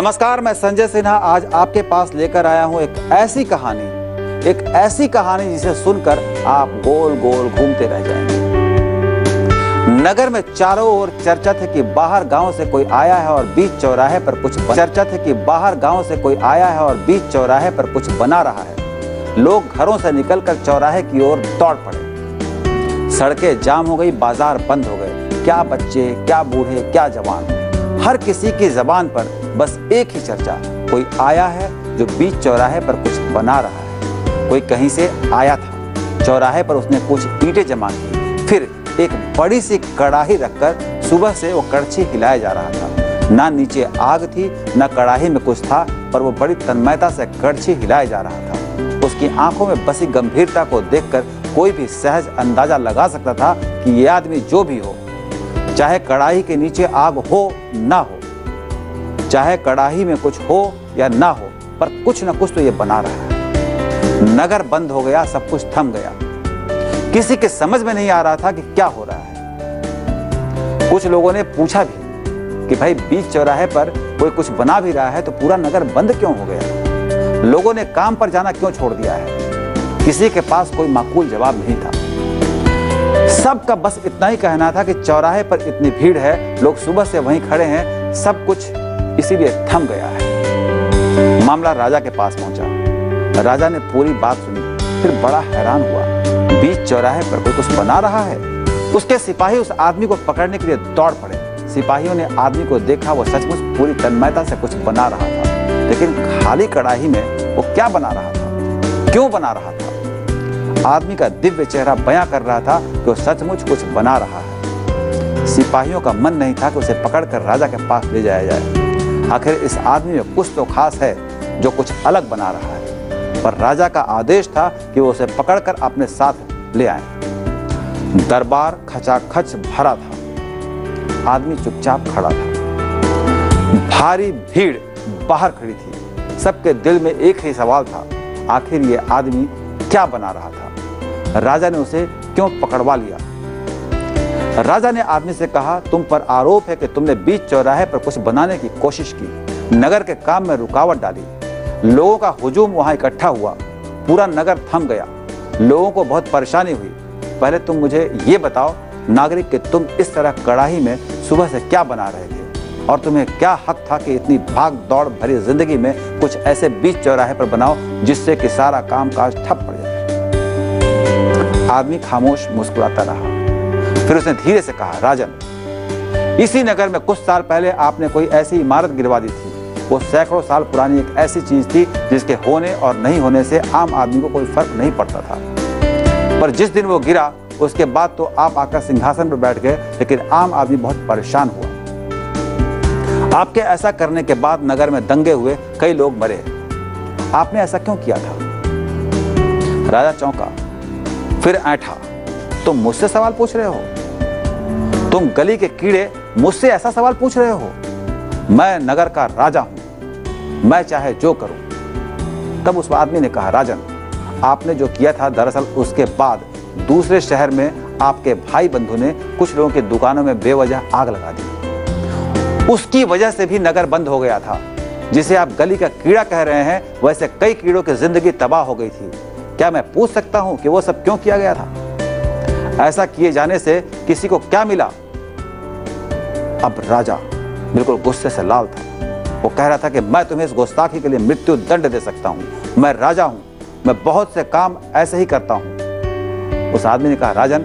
नमस्कार, मैं संजय सिन्हा आज आपके पास लेकर आया हूं एक ऐसी कहानी जिसे सुनकर आप गोल गोल घूमते रह जाएंगे। नगर में चारों ओर चर्चा थी कि बाहर गांव से कोई आया है और बीच चौराहे पर कुछ बना रहा है। लोग घरों से निकलकर चौराहे की ओर दौड़ पड़े। सड़कें जाम हो गई, बाजार बंद हो गए। क्या बच्चे, क्या बूढ़े, क्या जवान, हर किसी की जबान पर बस एक ही चर्चा, कोई आया है जो बीच चौराहे पर कुछ बना रहा है। कोई कहीं से आया था, चौराहे पर उसने कुछ ईंटें जमा की, फिर एक बड़ी सी कड़ाही रखकर सुबह से वो कड़छी हिलाया जा रहा था। ना नीचे आग थी, ना कड़ाही में कुछ था, पर वो बड़ी तन्मयता से कड़छी हिलाया जा रहा था। उसकी आंखों में बसी गंभीरता को देखकर कोई भी सहज अंदाजा लगा सकता था कि ये आदमी जो भी हो, चाहे कड़ाही के नीचे आग हो ना हो, चाहे कड़ाही में कुछ हो या ना हो, पर कुछ न कुछ तो ये बना रहा है। नगर बंद हो गया, सब कुछ थम गया। किसी के समझ में नहीं आ रहा था कि क्या हो रहा है। कुछ लोगों ने पूछा भी कि भाई बीच चौराहे पर कोई कुछ बना भी रहा है तो पूरा नगर बंद क्यों हो गया? लोगों ने काम पर जाना क्यों छोड़ दिया है? किसी के पास कोई माकूल जवाब नहीं था। सबका बस इतना ही कहना था कि चौराहे पर इतनी भीड़ है, लोग सुबह से वहीं खड़े हैं, सब कुछ इसीलिए थम गया है। मामला राजा के पास पहुंचा। राजा ने पूरी बात सुनी, फिर बड़ा हैरान हुआ। बीच चौराहे पर कोई कुछ बना रहा है। उसके सिपाही उस आदमी को पकड़ने के लिए दौड़ पड़े। सिपाहियों ने आदमी को देखा, वो सचमुच पूरी तन्मयता से कुछ बना रहा था, लेकिन खाली कड़ाही में वो क्या बना रहा था, क्यों बना रहा था? आदमी का दिव्य चेहरा बयां कर रहा था कि वो सचमुच कुछ बना रहा है। सिपाहियों का मन नहीं था कि उसे पकड़कर राजा के पास ले जाया जाए। आखिर इस आदमी में कुछ तो खास है जो कुछ अलग बना रहा है, पर राजा का आदेश था कि वो उसे पकड़कर अपने साथ ले आए। दरबार खचाखच भरा था। आदमी चुपचाप खड़ा था। भारी भीड़ बाहर खड़ी थी। सबके दिल में एक ही सवाल था, आखिर ये आदमी क्या बना रहा था? राजा ने उसे क्यों पकड़वा लिया? राजा ने आदमी से कहा, तुम पर आरोप है कि तुमने बीच चौराहे पर कुछ बनाने की कोशिश की, नगर के काम में रुकावट डाली। लोगों का हुजूम वहां इकट्ठा हुआ, पूरा नगर थम गया, लोगों को बहुत परेशानी हुई। पहले तुम मुझे ये बताओ नागरिक कि तुम इस तरह कड़ाही में सुबह से क्या बना रहे थे, और तुम्हें क्या हक था कि इतनी भाग दौड़ भरी जिंदगी में कुछ ऐसे बीच चौराहे पर बनाओ जिससे कि सारा काम काज ठप पड़ जाए? आदमी खामोश मुस्कुराता रहा। फिर उसने धीरे से कहा, राजन, इसी नगर में कुछ साल पहले आपने कोई ऐसी इमारत गिरवा दी थी। वो सैकड़ों साल पुरानी एक ऐसी चीज थी जिसके होने और नहीं होने से आम आदमी को कोई फर्क नहीं पड़ता था, पर जिस दिन वो गिरा उसके बाद तो आप आकर सिंहासन पर बैठ गए, लेकिन आम आदमी बहुत परेशान हुआ। आपके ऐसा करने के बाद नगर में दंगे हुए, कई लोग मरे। आपने ऐसा क्यों किया था? राजा चौंका, फिर ऐठा, तुम मुझसे सवाल पूछ रहे हो? तुम गली के कीड़े मुझसे ऐसा सवाल पूछ रहे हो? मैं नगर का राजा हूं, मैं चाहे जो करूं। तब उस आदमी ने कहा, राजन, आपने जो किया था दरअसल उसके बाद दूसरे शहर में आपके भाई बंधु ने कुछ लोगों की दुकानों में बेवजह आग लगा दी। उसकी वजह से भी नगर बंद हो गया था। जिसे आप गली का कीड़ा कह रहे हैं, वैसे कई कीड़ों की जिंदगी तबाह हो गई थी। क्या मैं पूछ सकता हूं कि वो सब क्यों किया गया था? ऐसा किए जाने से किसी को क्या मिला? अब राजा बिल्कुल गुस्से से लाल था। वो कह रहा था कि मैं तुम्हें इस गुस्ताखी के लिए मृत्यु दंड दे सकता हूं। मैं राजा हूं, मैं बहुत से काम ऐसे ही करता हूं। उस आदमी ने कहा, राजन,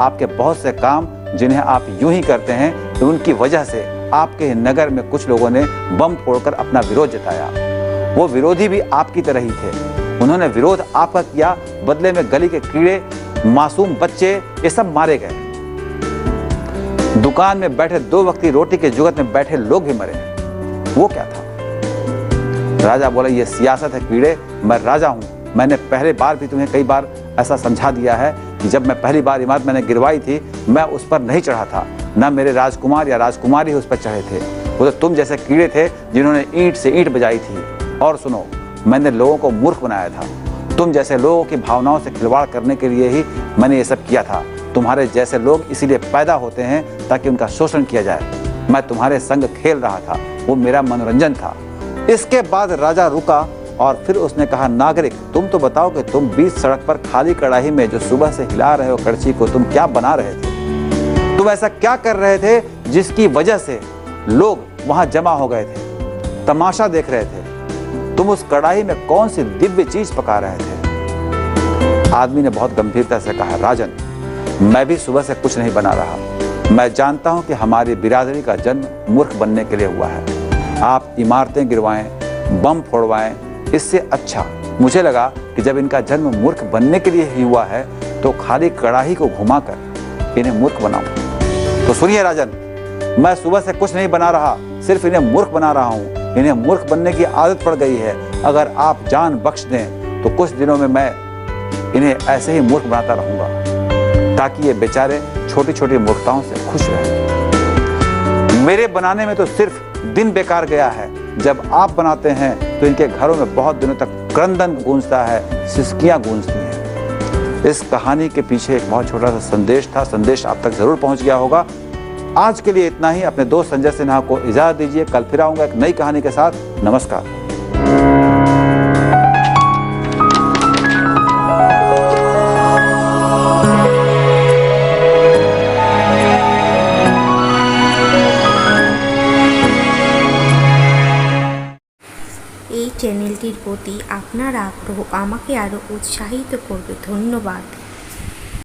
आपके बहुत से काम जिन्हें आप यूं ही करते हैं, उनकी वजह से आपके नगर में कुछ लोगों ने बम फोड़कर अपना विरोध जताया। वो विरोधी भी आपकी तरह ही थे। उन्होंने विरोध आपका किया, बदले में गली के कीड़े, मासूम बच्चे, ये सब मारे गए। दुकान में बैठे 2 वक्त की रोटी के जुगत में बैठे लोग भी मरे। वो क्या था? राजा बोला, ये सियासत है कीड़े, मैं राजा हूं। मैंने पहले बार भी तुम्हें कई बार ऐसा समझा दिया है कि जब मैं पहली बार इमारत मैंने गिरवाई थी, मैं उस पर नहीं चढ़ा था, ना मेरे राजकुमार या राजकुमारी उस पर चढ़े थे। वो तो तुम जैसे कीड़े थे जिन्होंने ईंट से ईंट बजाई थी। और सुनो, मैंने लोगों को मूर्ख बनाया था। तुम जैसे लोगों की भावनाओं से खिलवाड़ करने के लिए ही मैंने ये सब किया था। तुम्हारे जैसे लोग इसीलिए पैदा होते हैं ताकि उनका शोषण किया जाए। मैं तुम्हारे संग खेल रहा था, वो मेरा मनोरंजन था। इसके बाद राजा रुका और फिर उसने कहा, नागरिक, तुम तो बताओ कि तुम बीच सड़क पर खाली कढ़ाई में जो सुबह से हिला रहे हो कड़छी को, तुम क्या बना रहे थे? तुम ऐसा क्या कर रहे थे जिसकी वजह से लोग वहां जमा हो गए थे, तमाशा देख रहे थे? तुम उस कढ़ाई में कौन सी दिव्य चीज पका रहे थे? आदमी ने बहुत गंभीरता से कहा, राजन, मैं भी सुबह से कुछ नहीं बना रहा। मैं जानता हूं कि हमारी बिरादरी का जन्म मूर्ख बनने के लिए हुआ है। आप इमारतें गिरवाएं, बम फोड़वाएं, इससे अच्छा मुझे लगा कि जब इनका जन्म मूर्ख बनने के लिए ही हुआ है तो खाली कड़ाही को घुमाकर इन्हें मूर्ख बनाऊं। तो सुनिए राजन, मैं सुबह से कुछ नहीं बना रहा, सिर्फ इन्हें मूर्ख बना रहा हूं। इन्हें मूर्ख बनने की आदत पड़ गई है। अगर आप जान बख्श दें तो कुछ दिनों में मैं इन्हें ऐसे ही मूर्ख बनाता रहूंगा ताकि ये बेचारे छोटी छोटी मूर्खताओं से खुश रहें। मेरे बनाने में तो सिर्फ दिन बेकार गया है। जब आप बनाते हैं तो इनके घरों में बहुत दिनों तक क्रंदन गूंजता है, सिसकियां गूंजती हैं। इस कहानी के पीछे एक बहुत छोटा सा संदेश था। संदेश आप तक जरूर पहुंच गया होगा। आज के लिए इतना ही। अपने दोस्त संजय सिन्हा को इजाजत दीजिए। कल फिर आऊंगा एक नई कहानी के साथ। नमस्कार। এই চ্যানেলটির প্রতি আপনার আগ্রহ আমাকে আরও উৎসাহিত করবে। ধন্যবাদ।